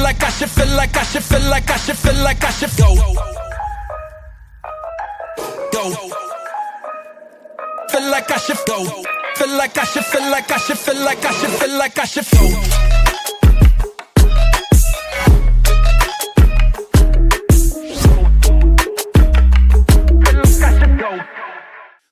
like I should feel like I should feel like I should feel like I should go. Go. Feel like I should go. Feel like I should feel like I should feel like I should feel like I should go.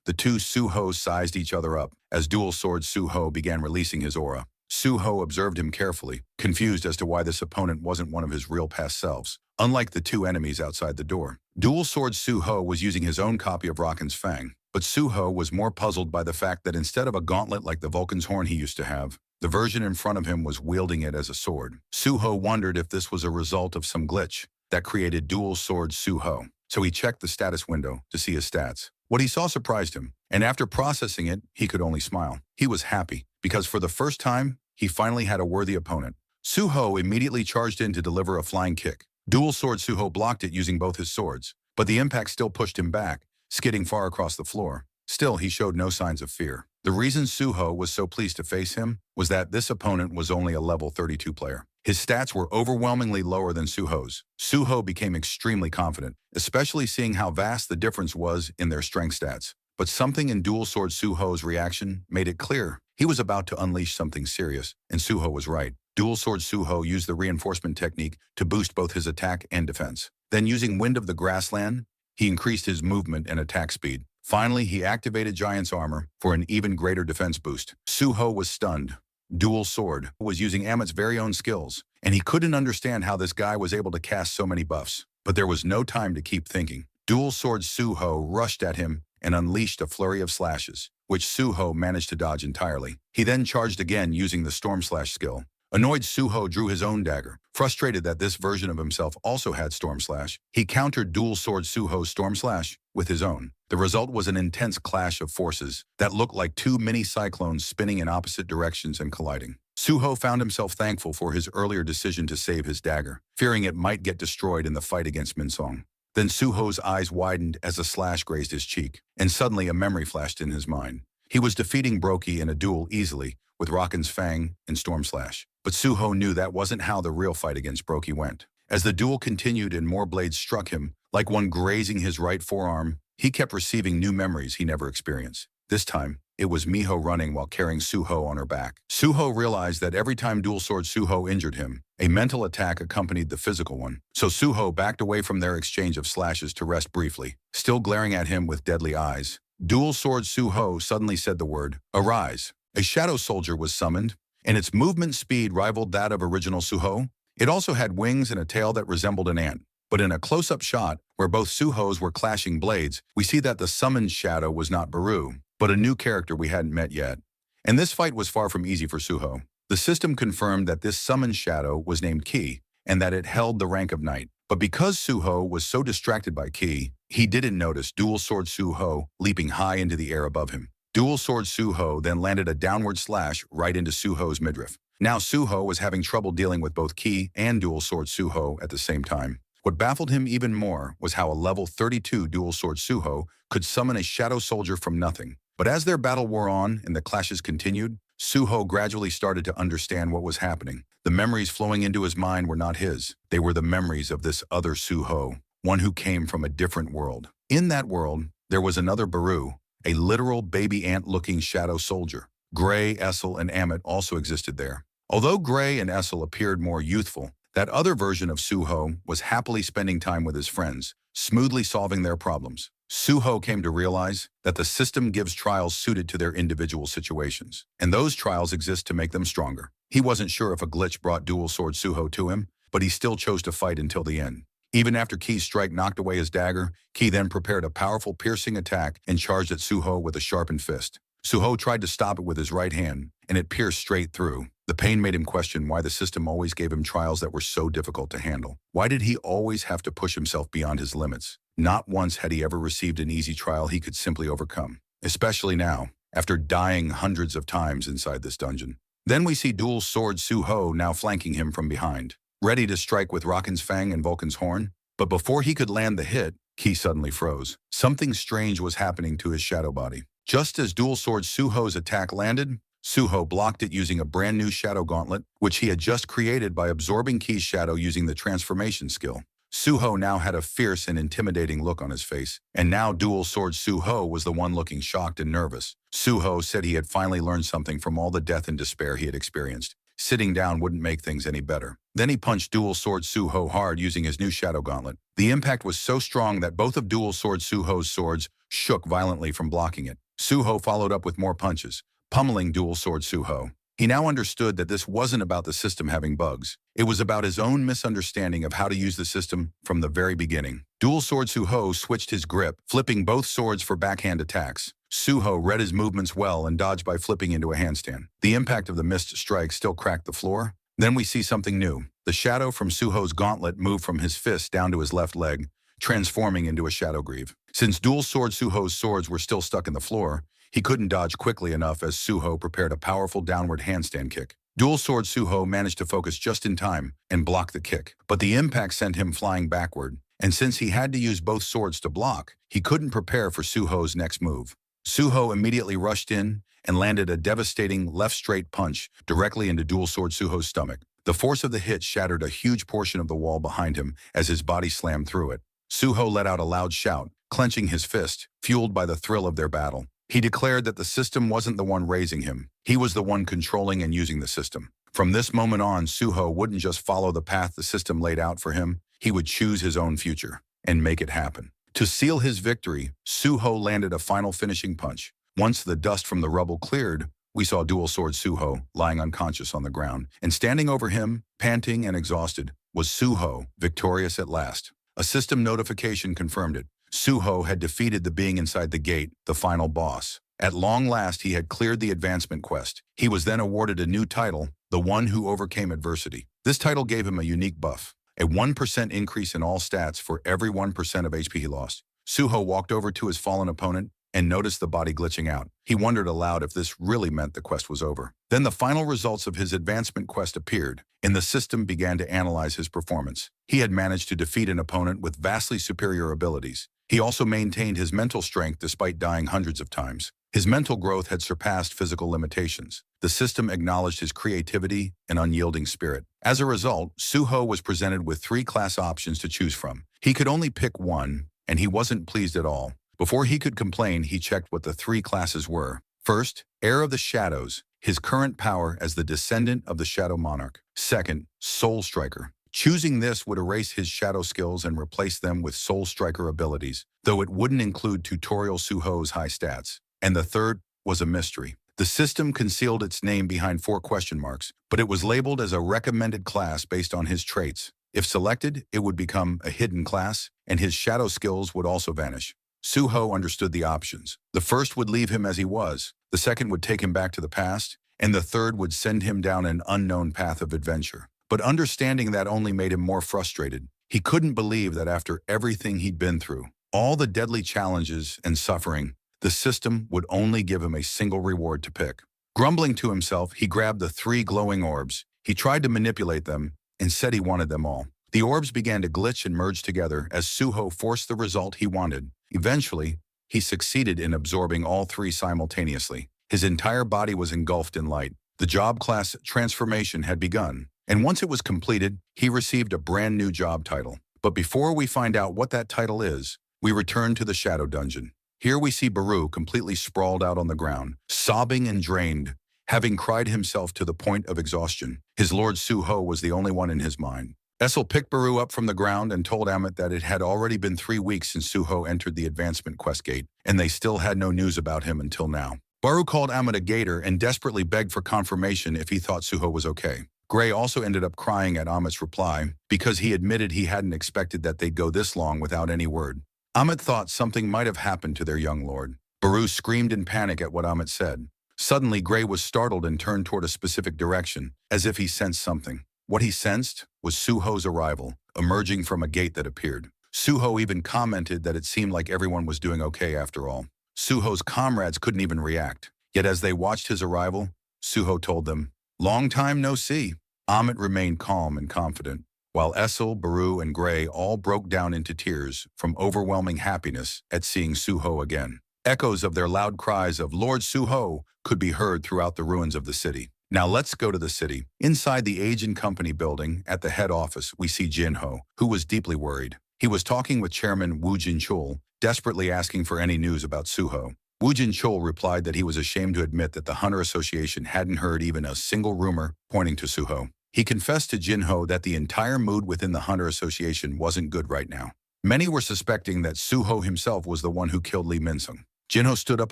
The two Suhos sized each other up as dual sword Suho began releasing his aura. Suho observed him carefully, confused as to why this opponent wasn't one of his real past selves. Unlike the two enemies outside the door, dual sword Suho was using his own copy of Raken's Fang, but Suho was more puzzled by the fact that instead of a gauntlet like the Vulcan's horn he used to have, the version in front of him was wielding it as a sword. Suho wondered if this was a result of some glitch that created dual sword Suho, so he checked the status window to see his stats. What he saw surprised him, and after processing it, he could only smile. He was happy, because for the first time, he finally had a worthy opponent. Suho immediately charged in to deliver a flying kick. Dual sword Suho blocked it using both his swords, but the impact still pushed him back, skidding far across the floor. Still, he showed no signs of fear. The reason Suho was so pleased to face him was that this opponent was only a level 32 player. His stats were overwhelmingly lower than Suho's. Suho became extremely confident, especially seeing how vast the difference was in their strength stats. But something in dual sword Suho's reaction made it clear he was about to unleash something serious, and Suho was right. Dual sword Suho used the reinforcement technique to boost both his attack and defense. Then using Wind of the Grassland, he increased his movement and attack speed. Finally, he activated Giant's Armor for an even greater defense boost. Suho was stunned. Dual Sword was using Amit's very own skills, and he couldn't understand how this guy was able to cast so many buffs. But there was no time to keep thinking. Dual Sword Suho rushed at him and unleashed a flurry of slashes, which Suho managed to dodge entirely. He then charged again using the Storm Slash skill. Annoyed, Suho drew his own dagger. Frustrated that this version of himself also had Storm Slash, he countered Dual Sword Suho's Storm Slash with his own. The result was an intense clash of forces that looked like two mini cyclones spinning in opposite directions and colliding. Suho found himself thankful for his earlier decision to save his dagger, fearing it might get destroyed in the fight against Minsong. Then Suho's eyes widened as a slash grazed his cheek, and suddenly a memory flashed in his mind. He was defeating Brokey in a duel easily with Raken's Fang and Storm Slash. But Suho knew that wasn't how the real fight against Brokey went. As the duel continued and more blades struck him, like one grazing his right forearm, he kept receiving new memories he never experienced. This time, it was Miho running while carrying Suho on her back. Suho realized that every time dual sword Suho injured him, a mental attack accompanied the physical one. So Suho backed away from their exchange of slashes to rest briefly, still glaring at him with deadly eyes. Dual sword Suho suddenly said the word, "Arise." A shadow soldier was summoned, and its movement speed rivaled that of original Suho. It also had wings and a tail that resembled an ant. But in a close-up shot, where both Suhos were clashing blades, we see that the summoned shadow was not Baru, but a new character we hadn't met yet. And this fight was far from easy for Suho. The system confirmed that this summoned shadow was named Ki, and that it held the rank of knight. But because Suho was so distracted by Ki, he didn't notice dual sword Suho leaping high into the air above him. Dual sword Suho then landed a downward slash right into Suho's midriff. Now Suho was having trouble dealing with both Ki and dual sword Suho at the same time. What baffled him even more was how a level 32 dual sword Suho could summon a shadow soldier from nothing. But as their battle wore on and the clashes continued, Suho gradually started to understand what was happening. The memories flowing into his mind were not his. They were the memories of this other Suho, one who came from a different world. In that world, there was another Baru, a literal baby ant-looking shadow soldier. Gray, Essel, and Amit also existed there. Although Gray and Essel appeared more youthful, that other version of Suho was happily spending time with his friends, smoothly solving their problems. Suho came to realize that the system gives trials suited to their individual situations, and those trials exist to make them stronger. He wasn't sure if a glitch brought dual sword Suho to him, but he still chose to fight until the end. Even after Ki's strike knocked away his dagger, Ki then prepared a powerful piercing attack and charged at Suho with a sharpened fist. Suho tried to stop it with his right hand, and it pierced straight through. The pain made him question why the system always gave him trials that were so difficult to handle. Why did he always have to push himself beyond his limits? Not once had he ever received an easy trial he could simply overcome, especially now, after dying hundreds of times inside this dungeon. Then we see dual sword Suho now flanking him from behind, ready to strike with Raken's Fang and Vulcan's Horn. But before he could land the hit, Ki suddenly froze. Something strange was happening to his shadow body. Just as dual sword Suho's attack landed, Suho blocked it using a brand new shadow gauntlet, which he had just created by absorbing Ki's shadow using the transformation skill. Suho now had a fierce and intimidating look on his face, and now Dual Sword Suho was the one looking shocked and nervous. Suho said he had finally learned something from all the death and despair he had experienced. Sitting down wouldn't make things any better. Then he punched Dual Sword Suho hard using his new shadow gauntlet. The impact was so strong that both of Dual Sword Suho's swords shook violently from blocking it. Suho followed up with more punches, pummeling Dual Sword Suho. He now understood that this wasn't about the system having bugs. It was about his own misunderstanding of how to use the system from the very beginning. Dual Sword Suho switched his grip, flipping both swords for backhand attacks. Suho read his movements well and dodged by flipping into a handstand. The impact of the missed strike still cracked the floor. Then we see something new. The shadow from Suho's gauntlet moved from his fist down to his left leg, transforming into a shadow greave. Since Dual Sword Suho's swords were still stuck in the floor, he couldn't dodge quickly enough as Suho prepared a powerful downward handstand kick. Dual Sword Suho managed to focus just in time and block the kick, but the impact sent him flying backward, and since he had to use both swords to block, he couldn't prepare for Suho's next move. Suho immediately rushed in and landed a devastating left straight punch directly into Dual Sword Suho's stomach. The force of the hit shattered a huge portion of the wall behind him as his body slammed through it. Suho let out a loud shout, clenching his fist, fueled by the thrill of their battle. He declared that the system wasn't the one raising him. He was the one controlling and using the system. From this moment on, Suho wouldn't just follow the path the system laid out for him. He would choose his own future and make it happen. To seal his victory, Suho landed a final finishing punch. Once the dust from the rubble cleared, we saw Dual Sword Suho lying unconscious on the ground, and standing over him, panting and exhausted, was Suho, victorious at last. A system notification confirmed it. Suho had defeated the being inside the gate, the final boss. At long last, he had cleared the advancement quest. He was then awarded a new title, the One Who Overcame Adversity. This title gave him a unique buff, a 1% increase in all stats for every 1% of HP he lost. Suho walked over to his fallen opponent and noticed the body glitching out. He wondered aloud if this really meant the quest was over. Then the final results of his advancement quest appeared, and the system began to analyze his performance. He had managed to defeat an opponent with vastly superior abilities. He also maintained his mental strength despite dying hundreds of times. His mental growth had surpassed physical limitations. The system acknowledged his creativity and unyielding spirit. As a result, Suho was presented with 3 class options to choose from. He could only pick one, and he wasn't pleased at all. Before he could complain, he checked what the 3 classes were. First, Heir of the Shadows, his current power as the descendant of the Shadow Monarch. Second, Soul Striker. Choosing this would erase his shadow skills and replace them with Soul Striker abilities, though it wouldn't include Tutorial Suho's high stats. And the third was a mystery. The system concealed its name behind 4 question marks, but it was labeled as a recommended class based on his traits. If selected, it would become a hidden class, and his shadow skills would also vanish. Suho understood the options. The first would leave him as he was, the second would take him back to the past, and the third would send him down an unknown path of adventure. But understanding that only made him more frustrated. He couldn't believe that after everything he'd been through, all the deadly challenges and suffering, the system would only give him a single reward to pick. Grumbling to himself, he grabbed the 3 glowing orbs. He tried to manipulate them and said he wanted them all. The orbs began to glitch and merge together as Suho forced the result he wanted. Eventually, he succeeded in absorbing all 3 simultaneously. His entire body was engulfed in light. The job class transformation had begun, and once it was completed, he received a brand new job title. But before we find out what that title is, we return to the Shadow Dungeon. Here we see Baru completely sprawled out on the ground, sobbing and drained, having cried himself to the point of exhaustion. His lord Suho was the only one in his mind. Essel picked Baru up from the ground and told Amit that it had already been 3 weeks since Suho entered the advancement quest gate, and they still had no news about him until now. Baru called Amit a gator and desperately begged for confirmation if he thought Suho was okay. Gray also ended up crying at Amit's reply because he admitted he hadn't expected that they'd go this long without any word. Amit thought something might have happened to their young lord. Baru screamed in panic at what Amit said. Suddenly, Gray was startled and turned toward a specific direction, as if he sensed something. What he sensed was Suho's arrival, emerging from a gate that appeared. Suho even commented that it seemed like everyone was doing okay after all. Suho's comrades couldn't even react. Yet as they watched his arrival, Suho told them, "Long time no see." Amit remained calm and confident, while Essel, Baru, and Gray all broke down into tears from overwhelming happiness at seeing Suho again. Echoes of their loud cries of Lord Suho could be heard throughout the ruins of the city. Now let's go to the city. Inside the Agent Company building, at the head office, we see Jin-Ho, who was deeply worried. He was talking with Chairman Woo Jin-chul, desperately asking for any news about Suho. Woo Jin-chul replied that he was ashamed to admit that the Hunter Association hadn't heard even a single rumor pointing to Suho. He confessed to Jin-Ho that the entire mood within the Hunter Association wasn't good right now. Many were suspecting that Suho himself was the one who killed Lee Min-sung. Jin-Ho stood up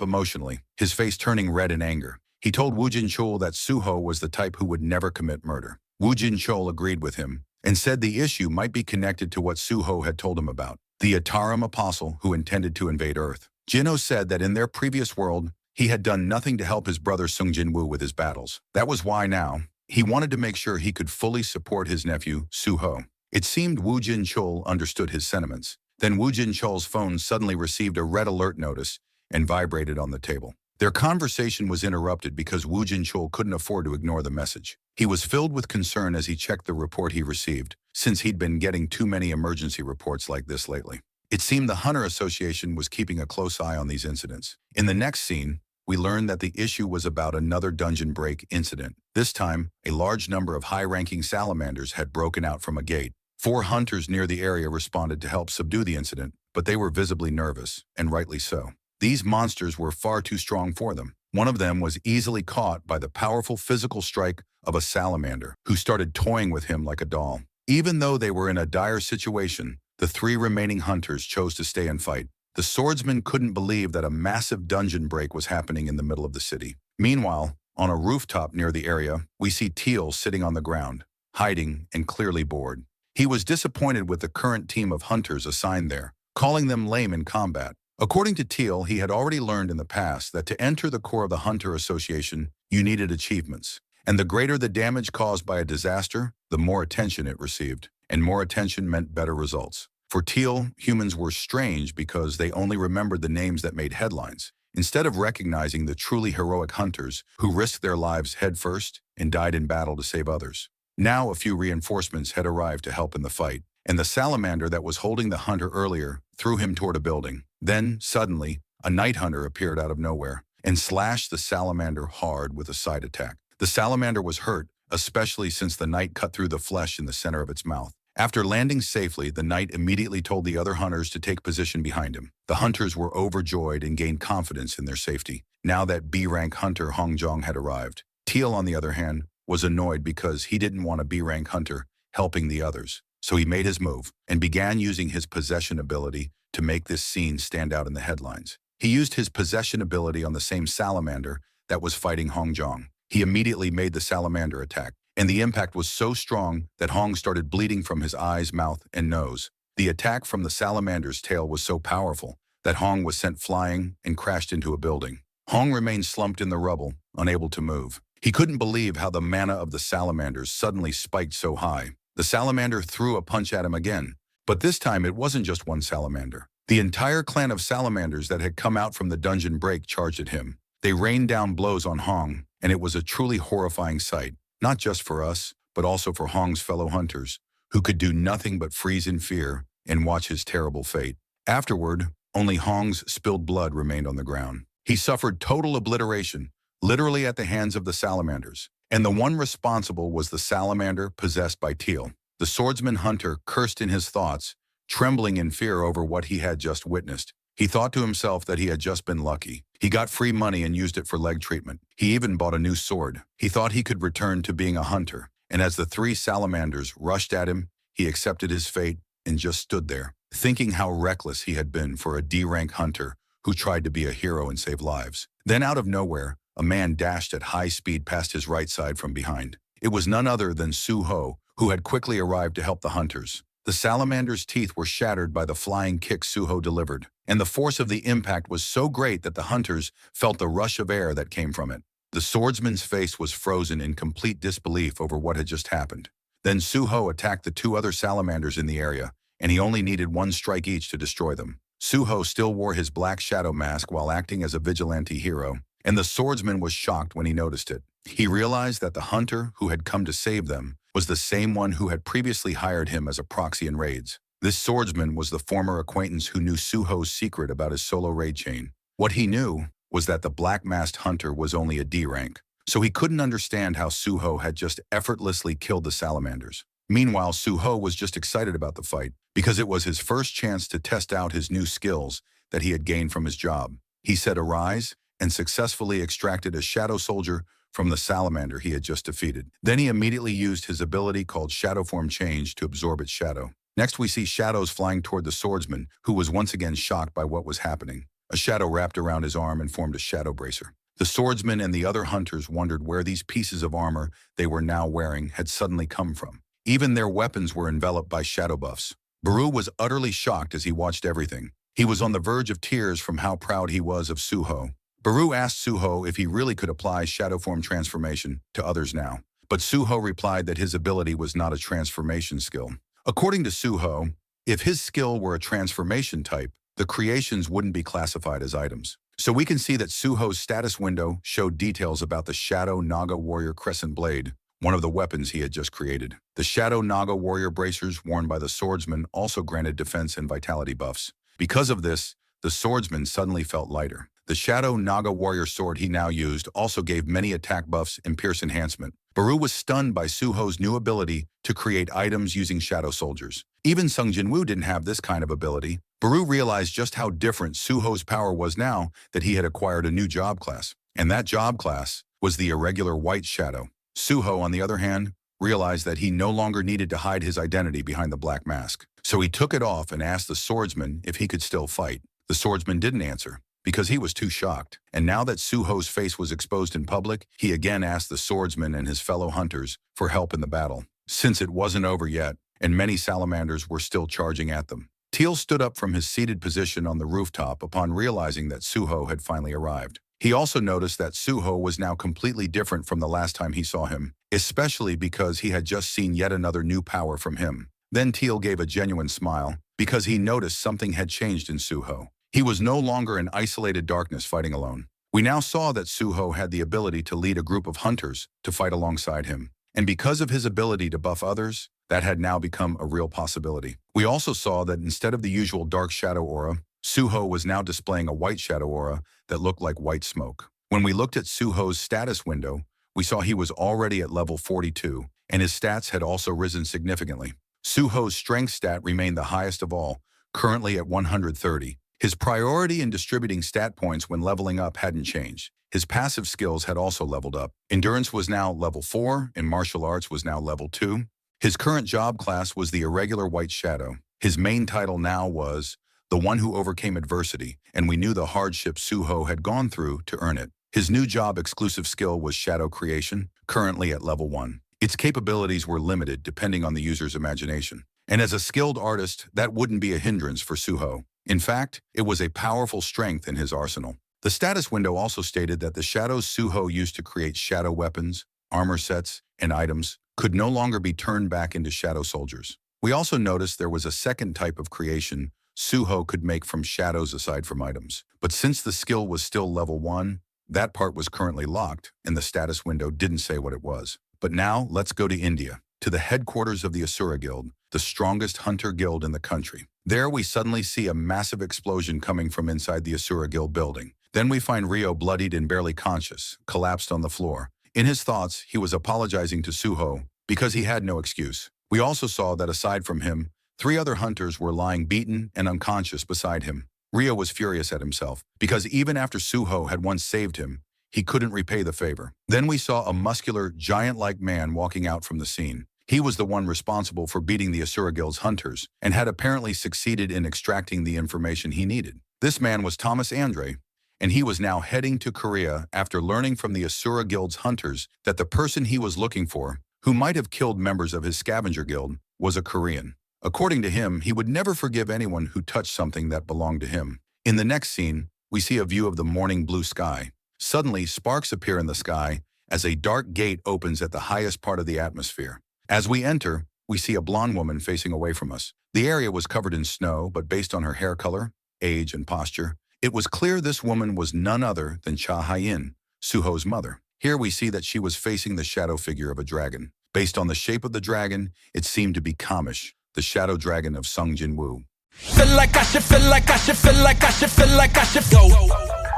emotionally, his face turning red in anger. He told Woo Jin-chul that Suho was the type who would never commit murder. Woo Jin-chul agreed with him and said the issue might be connected to what Suho had told him about, the Ataram apostle who intended to invade Earth. Jin-Ho said that in their previous world, he had done nothing to help his brother Sung Jin-Woo with his battles. That was why now, he wanted to make sure he could fully support his nephew, Suho. It seemed Woo Jin-chul understood his sentiments. Then Woo Jin-chul's phone suddenly received a red alert notice and vibrated on the table. Their conversation was interrupted because Woo Jin-chul couldn't afford to ignore the message. He was filled with concern as he checked the report he received, since he'd been getting too many emergency reports like this lately. It seemed the Hunter Association was keeping a close eye on these incidents. In the next scene, we learned that the issue was about another dungeon break incident. This time, a large number of high-ranking salamanders had broken out from a gate. 4 hunters near the area responded to help subdue the incident, but they were visibly nervous, and rightly so. These monsters were far too strong for them. One of them was easily caught by the powerful physical strike of a salamander, who started toying with him like a doll. Even though they were in a dire situation, the 3 remaining hunters chose to stay and fight. The swordsmen couldn't believe that a massive dungeon break was happening in the middle of the city. Meanwhile, on a rooftop near the area, we see Teal sitting on the ground, hiding and clearly bored. He was disappointed with the current team of hunters assigned there, calling them lame in combat. According to Teal, he had already learned in the past that to enter the core of the Hunter Association, you needed achievements. And the greater the damage caused by a disaster, the more attention it received. And more attention meant better results. For Teal, humans were strange because they only remembered the names that made headlines, instead of recognizing the truly heroic hunters who risked their lives headfirst and died in battle to save others. Now a few reinforcements had arrived to help in the fight, and the salamander that was holding the hunter earlier threw him toward a building. Then, suddenly, a night hunter appeared out of nowhere and slashed the salamander hard with a side attack. The salamander was hurt, especially since the knight cut through the flesh in the center of its mouth. After landing safely, the knight immediately told the other hunters to take position behind him. The hunters were overjoyed and gained confidence in their safety, now that B-rank hunter Hong Jong had arrived. Teal, on the other hand, was annoyed because he didn't want a B-rank hunter helping the others. So he made his move and began using his possession ability to make this scene stand out in the headlines. He used his possession ability on the same salamander that was fighting Hong Jong. He immediately made the salamander attack, and the impact was so strong that Hong started bleeding from his eyes, mouth, and nose. The attack from the salamander's tail was so powerful that Hong was sent flying and crashed into a building. Hong remained slumped in the rubble, unable to move. He couldn't believe how the mana of the salamanders suddenly spiked so high. The salamander threw a punch at him again, but this time it wasn't just one salamander. The entire clan of salamanders that had come out from the dungeon break charged at him. They rained down blows on Hong, and it was a truly horrifying sight, not just for us, but also for Hong's fellow hunters, who could do nothing but freeze in fear and watch his terrible fate. Afterward, only Hong's spilled blood remained on the ground. He suffered total obliteration, literally at the hands of the salamanders, and the one responsible was the salamander possessed by Teal. The swordsman hunter cursed in his thoughts, trembling in fear over what he had just witnessed. He thought to himself that he had just been lucky. He got free money and used it for leg treatment. He even bought a new sword. He thought he could return to being a hunter. And as the 3 salamanders rushed at him, he accepted his fate and just stood there, thinking how reckless he had been for a D-rank hunter who tried to be a hero and save lives. Then out of nowhere, a man dashed at high speed past his right side from behind. It was none other than Suho, who had quickly arrived to help the hunters. The salamander's teeth were shattered by the flying kick Suho delivered, and the force of the impact was so great that the hunters felt the rush of air that came from it. The swordsman's face was frozen in complete disbelief over what had just happened. Then Suho attacked the 2 other salamanders in the area, and he only needed 1 strike each to destroy them. Suho still wore his black shadow mask while acting as a vigilante hero, and the swordsman was shocked when he noticed it. He realized that the hunter who had come to save them was the same one who had previously hired him as a proxy in raids. This swordsman was the former acquaintance who knew Suho's secret about his solo raid chain. What he knew was that the black-masked hunter was only a D rank, so he couldn't understand how Suho had just effortlessly killed the salamanders. Meanwhile, Suho was just excited about the fight because it was his first chance to test out his new skills that he had gained from his job. He said arise and successfully extracted a shadow soldier from the salamander he had just defeated. Then he immediately used his ability called Shadow Form Change to absorb its shadow. Next, we see shadows flying toward the swordsman, who was once again shocked by what was happening. A shadow wrapped around his arm and formed a shadow bracer. The swordsman and the other hunters wondered where these pieces of armor they were now wearing had suddenly come from. Even their weapons were enveloped by shadow buffs. Baru was utterly shocked as he watched everything. He was on the verge of tears from how proud he was of Suho. Baru asked Suho if he really could apply shadow form transformation to others now, but Suho replied that his ability was not a transformation skill. According to Suho, if his skill were a transformation type, the creations wouldn't be classified as items. So we can see that Suho's status window showed details about the Shadow Naga Warrior Crescent Blade, one of the weapons he had just created. The Shadow Naga Warrior bracers worn by the swordsman also granted defense and vitality buffs. Because of this, the swordsman suddenly felt lighter. The Shadow Naga Warrior sword he now used also gave many attack buffs and pierce enhancement. Baru was stunned by Suho's new ability to create items using shadow soldiers. Even Jin-Woo didn't have this kind of ability. Baru realized just how different Suho's power was now that he had acquired a new job class. And that job class was the irregular white shadow. Suho, on the other hand, realized that he no longer needed to hide his identity behind the black mask. So he took it off and asked the swordsman if he could still fight. The swordsman didn't answer, because he was too shocked. And now that Suho's face was exposed in public, he again asked the swordsman and his fellow hunters for help in the battle, since it wasn't over yet, and many salamanders were still charging at them. Teal stood up from his seated position on the rooftop upon realizing that Suho had finally arrived. He also noticed that Suho was now completely different from the last time he saw him, especially because he had just seen yet another new power from him. Then Teal gave a genuine smile, because he noticed something had changed in Suho. He was no longer in isolated darkness fighting alone. We now saw that Suho had the ability to lead a group of hunters to fight alongside him. And because of his ability to buff others, that had now become a real possibility. We also saw that instead of the usual dark shadow aura, Suho was now displaying a white shadow aura that looked like white smoke. When we looked at Suho's status window, we saw he was already at level 42, and his stats had also risen significantly. Suho's strength stat remained the highest of all, currently at 130. His priority in distributing stat points when leveling up hadn't changed. His passive skills had also leveled up. Endurance was now level 4, and martial arts was now level 2. His current job class was the irregular white shadow. His main title now was the one who overcame adversity, and we knew the hardship Suho had gone through to earn it. His new job exclusive skill was shadow creation, currently at level 1. Its capabilities were limited depending on the user's imagination. And as a skilled artist, that wouldn't be a hindrance for Suho. In fact, it was a powerful strength in his arsenal. The status window also stated that the shadows Suho used to create shadow weapons, armor sets, and items could no longer be turned back into shadow soldiers. We also noticed there was a second type of creation Suho could make from shadows aside from items. But since the skill was still level 1, that part was currently locked, and the status window didn't say what it was. But now, let's go to India, to the headquarters of the Asura Guild, the strongest hunter guild in the country. There we suddenly see a massive explosion coming from inside the Asura Guild building. Then we find Rio bloodied and barely conscious, collapsed on the floor. In his thoughts, he was apologizing to Suho because he had no excuse. We also saw that aside from him, 3 other hunters were lying beaten and unconscious beside him. Rio was furious at himself because even after Suho had once saved him, he couldn't repay the favor. Then we saw a muscular, giant-like man walking out from the scene. He was the one responsible for beating the Asura Guild's hunters and had apparently succeeded in extracting the information he needed. This man was Thomas Andre, and he was now heading to Korea after learning from the Asura Guild's hunters that the person he was looking for, who might have killed members of his scavenger guild, was a Korean. According to him, he would never forgive anyone who touched something that belonged to him. In the next scene, we see a view of the morning blue sky. Suddenly, sparks appear in the sky as a dark gate opens at the highest part of the atmosphere. As we enter, we see a blonde woman facing away from us. The area was covered in snow, but based on her hair color, age, and posture, it was clear this woman was none other than Cha Hyein, Suho's mother. Here we see that she was facing the shadow figure of a dragon. Based on the shape of the dragon, it seemed to be Kamish, the shadow dragon of Jin-Woo. Feel like I should, feel like I should, feel like I should, feel like I should go.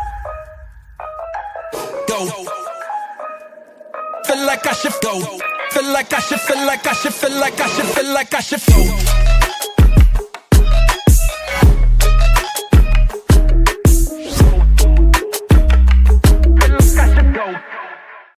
go. Feel like I should go. Feel like I should, feel like I should, feel like I should, feel like I should go.